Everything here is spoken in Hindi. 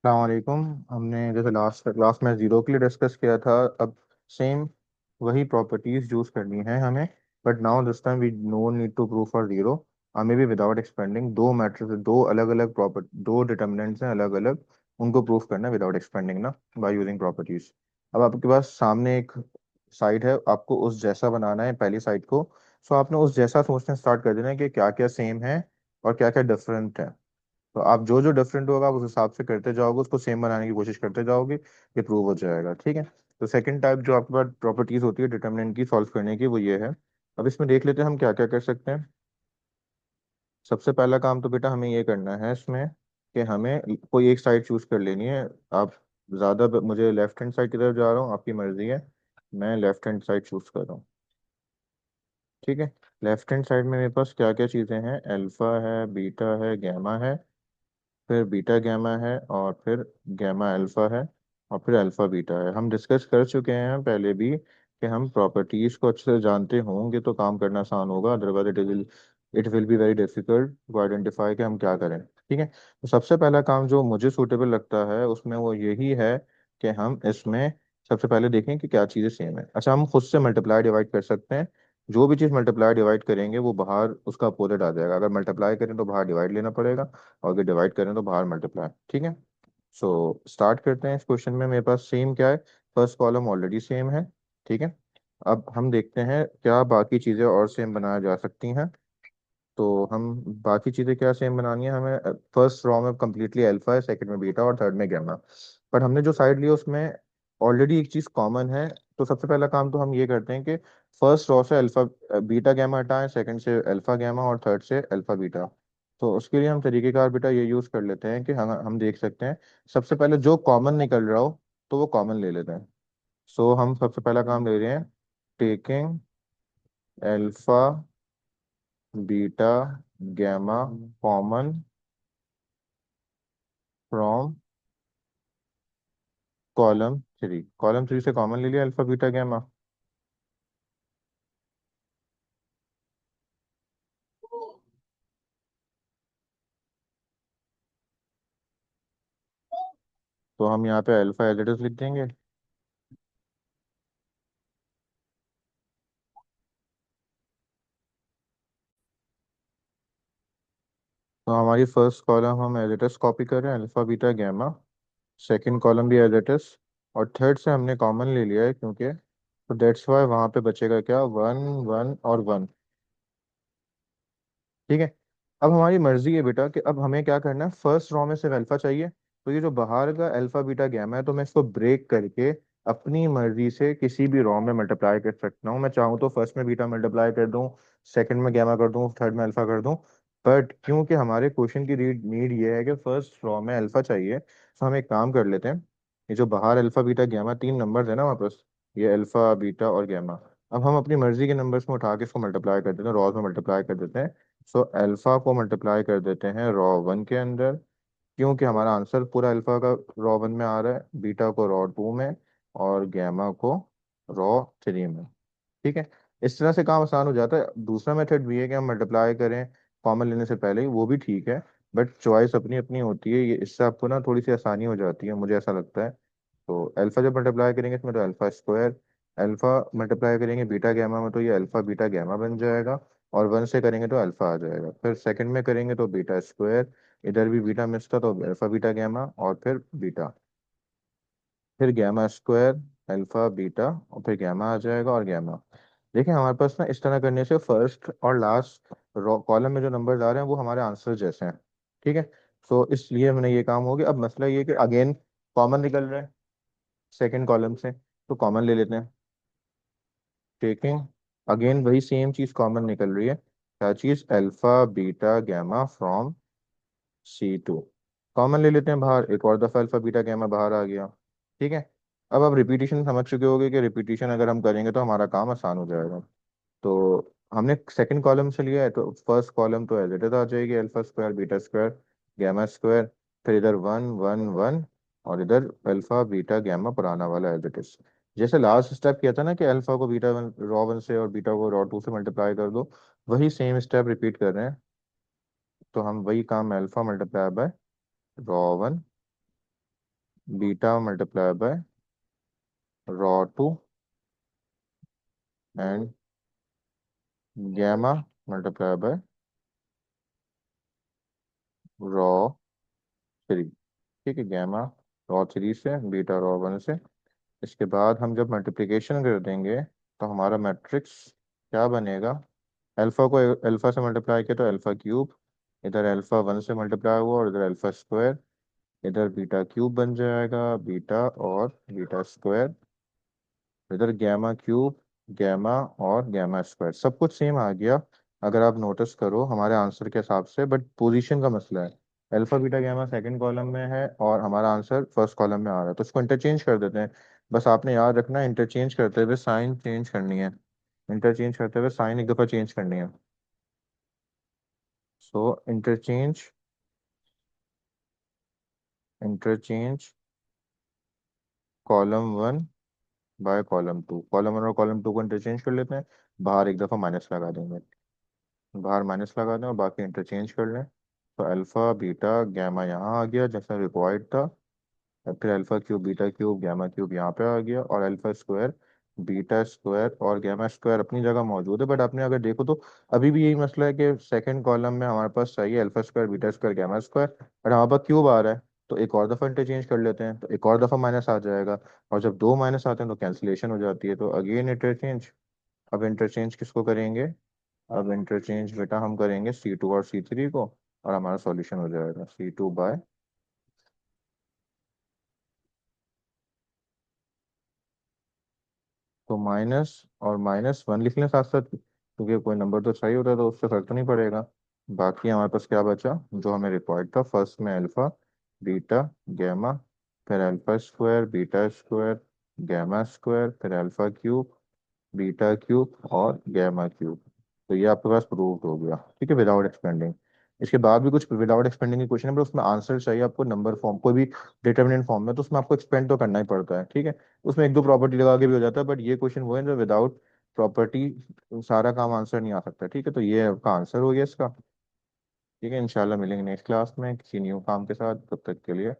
अलैक्म। हमने जैसे लास्ट क्लास में जीरो के लिए डिस्कस किया था, अब सेम वही प्रॉपर्टीज यूज करनी है हमें। But now this time we no need to prove for zero. हमें भी विदाउट एक्सपेंडिंग दो मैट्रिक्स, दो अलग अलग प्रॉपर्टी, दो डिटर्मिनेंट्स हैं अलग अलग, उनको प्रूव करना है विदाउट एक्सपेंडिंग ना, बाय यूजिंग प्रॉपर्टीज। अब आपके पास सामने एक साइड है, आपको उस जैसा बनाना है पहली साइड को। सो आपने उस जैसा सोचना स्टार्ट कर देना है कि क्या क्या सेम है और क्या क्या डिफरेंट है। तो आप जो जो डिफरेंट होगा आप उस हिसाब से करते जाओगे, उसको सेम बनाने की कोशिश करते जाओगे, ये प्रूव हो जाएगा। ठीक है। तो सेकंड टाइप जो आपके पास प्रॉपर्टीज होती है डिटर्मिनेंट की सॉल्व करने की, वो ये है। अब इसमें देख लेते हैं हम क्या क्या कर सकते हैं। सबसे पहला काम तो बेटा हमें ये करना है इसमें कि हमें कोई एक साइड चूज कर लेनी है। आप मुझे लेफ्ट हैंड साइड की तरफ जा रहा हूँ, आपकी मर्जी है। मैं लेफ्ट हैंड साइड चूज कर रहा हूँ। ठीक है। लेफ्ट हैंड साइड में मेरे पास क्या क्या चीज़ें हैं, अल्फा है, बीटा है, गैमा है, फिर बीटा गैमा है, और फिर गैमा अल्फा है, और फिर अल्फा बीटा है। हम डिस्कस कर चुके हैं पहले भी कि हम प्रॉपर्टीज को अच्छे से जानते होंगे तो काम करना आसान होगा, otherwise it will be very difficult to identify कि हम क्या करें। ठीक है। तो सबसे पहला काम जो मुझे सूटेबल लगता है उसमें वो यही है कि हम इसमें सबसे पहले देखें कि क्या चीज़ें सेम है। अच्छा, हम खुद से मल्टीप्लाई डिवाइड कर सकते हैं। जो भी चीज़ मल्टीप्लाई डिवाइड करेंगे वो बाहर उसका अपोजिट आ जाएगा। अगर मल्टीप्लाई करें तो बाहर डिवाइड लेना पड़ेगा, और अगर डिवाइड करें तो बाहर मल्टीप्लाई। ठीक है। सो स्टार्ट करते हैं। इस क्वेश्चन में मेरे पास सेम क्या है, फर्स्ट कॉलम ऑलरेडी सेम है। ठीक है। अब हम देखते हैं क्या बाकी चीज़ें और सेम बनाया जा सकती हैं। तो हम बाकी चीज़ें क्या सेम बनानी है हमें, फर्स्ट रॉ में कम्प्लीटली अल्फा है, सेकंड में बीटा और थर्ड में गैमा। बट हमने जो साइड लिया उसमें ऑलरेडी एक चीज़ कॉमन है। तो सबसे पहला काम तो हम ये करते हैं कि फर्स्ट रॉ से अल्फा बीटा गैमा हटाएं, सेकंड से अल्फा गैमा और थर्ड से अल्फा बीटा। तो उसके लिए हम तरीकेकार बेटा ये यूज़ कर लेते हैं कि हम देख सकते हैं सबसे पहले जो कॉमन निकल रहा हो तो वो कॉमन ले लेते हैं। सो हम सबसे पहला काम ले रहे हैं, taking alpha beta gamma common from column 3 से कॉमन ले लिया अल्फा बीटा गैमा। तो हम यहाँ पे अल्फा एज इट इज लिख देंगे। तो हमारी फर्स्ट कॉलम हम एज इट इज कॉपी कर रहे हैं, alpha beta gamma. Second column भी एज इट इज, और थर्ड से हमने कॉमन ले लिया है क्योंकि, तो दैट्स वाई वहाँ पे बचेगा क्या, वन, वन और वन। ठीक है। अब हमारी मर्जी है बेटा कि अब हमें क्या करना है, फर्स्ट रॉ में सिर्फ अल्फा चाहिए। तो ये जो बाहर का अल्फा बीटा गैमा है, तो मैं इसको ब्रेक करके अपनी मर्जी से किसी भी रॉ में मल्टीप्लाई कर सकता हूँ। मैं चाहूँ तो फर्स्ट में बीटा मल्टीप्लाई कर दूँ, सेकंड में गैमा कर दूँ, थर्ड में अल्फा कर दूँ। बट क्योंकि हमारे क्वेश्चन की नीड ये है कि फर्स्ट रॉ में अल्फा चाहिए, तो हम एक काम कर लेते हैं। ये जो बाहर अल्फा बीटा गैमा तीन नंबर है ना वापस, ये अल्फा बीटा और गैमा, अब हम अपनी मर्जी के नंबर्स में उठा के इसको मल्टीप्लाई कर देते हैं, रॉज में मल्टीप्लाई कर देते हैं। सो अल्फा को मल्टीप्लाई कर देते हैं रॉ वन के अंदर, क्योंकि हमारा आंसर पूरा अल्फा का रॉ वन में आ रहा है, बीटा को रॉ टू में, और गैमा को रॉ थ्री में। ठीक है। इस तरह से काम आसान हो जाता है। दूसरा मेथड भी है कि हम मल्टीप्लाई करें कॉमन लेने से पहले ही, वो भी ठीक है। बट चॉइस अपनी अपनी होती है, ये इससे आपको ना थोड़ी सी आसानी हो जाती है, मुझे ऐसा लगता है। तो अल्फा जब मल्टीप्लाई करेंगे इसमें तो अल्फा स्क्वायर, अल्फा मल्टीप्लाई करेंगे बीटा गैमा में तो ये अल्फा बीटा गैमा बन जाएगा, और वन से करेंगे तो अल्फा आ जाएगा। फिर सेकंड में करेंगे तो बीटा स्क्वायर, इधर भी बीटा मिस था तो अल्फा बीटा गैमा, और फिर बीटा, फिर गैमा स्क्वायर, अल्फा बीटा, और फिर गैमा आ जाएगा और गैमा। देखिए हमारे पास ना इस तरह करने से फर्स्ट और लास्ट कॉलम में जो नंबर आ रहे हैं वो हमारे आंसर जैसे हैं। ठीक है। तो इसलिए मैंने ये काम हो गया। अब मसला ये है कि अगेन कॉमन निकल रहा है सेकंड कॉलम से, तो कॉमन ले लेते हैं। टेकिंग अगेन वही सेम चीज कॉमन निकल रही है, क्या चीज, alpha beta gamma from C2। Common ले लेते हैं बाहर, एक और दफा अल्फा बीटा गैमा बाहर आ गया। ठीक है। अब आप रिपीटिशन समझ चुके होंगे कि रिपीटिशन अगर हम करेंगे तो हमारा काम आसान हो जाएगा। तो हमने सेकंड कॉलम से लिया है तो फर्स्ट कॉलम तो एज इट इज आ जाएगी, alpha square beta square gamma square, फिर इधर वन वन वन, और इधर अल्फा बीटा गैमा पुराना वाला एज इट इज। जैसे लास्ट स्टेप किया था ना कि अल्फा को बीटा वन रॉ वन से और बीटा को रॉ टू से मल्टीप्लाई कर दो, वही सेम स्टेप रिपीट कर रहे हैं। तो हम वही काम, alpha multiply by row one beta multiply by row two and gamma multiply by row three. ठीक है, गैमा रॉ थ्री से, बीटा रॉ वन से। इसके बाद हम जब मल्टीप्लिकेशन कर देंगे तो हमारा मैट्रिक्स क्या बनेगा? अल्फा को अल्फा से मल्टीप्लाई किया तो अल्फा क्यूब, इधर अल्फा वन से मल्टीप्लाई हुआ और इधर अल्फा स्क्वायर, इधर बीटा क्यूब बन जाएगा, बीटा और बीटा स्क्वायर, इधर गैमा क्यूब, गैमा और गैमा स्क्वायर, सब कुछ सेम आ गया। अगर आप नोटिस करो हमारे आंसर के हिसाब से, बट पोजीशन का मसला है। Alpha beta gamma second column में है और हमारा आंसर फर्स्ट कॉलम में आ रहा है, तो इसको इंटरचेंज कर देते हैं। बस आपने याद रखना है इंटरचेंज करते हुए साइन चेंज करनी है, इंटरचेंज करते हुए साइन एक दफ़ा चेंज करनी है। So interchange, interchange column one by column two, column one और कॉलम टू को इंटरचेंज कर लेते हैं। बाहर एक दफ़ा माइनस लगा देंगे, बाहर माइनस लगा दें और बाकी इंटरचेंज कर लें। तो अल्फ़ा बीटा गैमा यहाँ आ गया जैसा रिक्वायर्ड था, और फिर alpha cube beta cube gamma cube यहाँ पे आ गया, और अल्फ़ा स्क्वायर बीटा स्क्वायर और गैमा स्क्वायर अपनी जगह मौजूद है। बट आपने अगर देखो तो अभी भी यही मसला है कि सेकंड कॉलम में हमारे पास चाहिए alpha square beta square gamma square, but हमारे पास क्यूब आ रहा है। तो एक और दफ़ा इंटरचेंज कर लेते हैं, तो एक और दफ़ा माइनस आ जाएगा, और जब दो माइनस आते हैं तो कैंसिलेशन हो जाती है, तो अगेन इंटरचेंज। अब इंटरचेंज किसको करेंगे? अब इंटरचेंज बेटा हम करेंगे C2 और C3 को, और हमारा सॉल्यूशन हो जाएगा C2 बाय, तो माइनस और माइनस वन लिख लें साथ साथ, क्योंकि कोई नंबर तो सही होता है तो उससे फर्क तो नहीं पड़ेगा। बाकी हमारे पास क्या बचा जो हमें रिक्वायर्ड था? फर्स्ट में अल्फा बीटा गैमा, फिर alpha square beta square gamma square, फिर अल्फा क्यूब बीटा क्यूब और गैमा क्यूब। तो ये आपके पास प्रूव्ड हो गया, ठीक है, विदाउट एक्सपेंडिंग। इसके बाद भी कुछ विदाउट एक्सपेंडिंग के क्वेश्चन है, पर उसमें आंसर चाहिए आपको नंबर फॉर्म, कोई भी डिटर्मिनेंट फॉर्म में, तो उसमें आपको एक्सपेंड तो करना ही पड़ता है, ठीक है। उसमें एक दो प्रॉपर्टी लगा के भी हो जाता है, बट ये क्वेश्चन वो है जो विदाउट प्रॉपर्टी सारा काम आंसर नहीं आ सकता, ठीक है। तो ये आपका आंसर हो गया इसका, ठीक है। इंशाल्लाह मिलेंगे नेक्स्ट क्लास में किसी न्यू काम के साथ, तब तक के लिए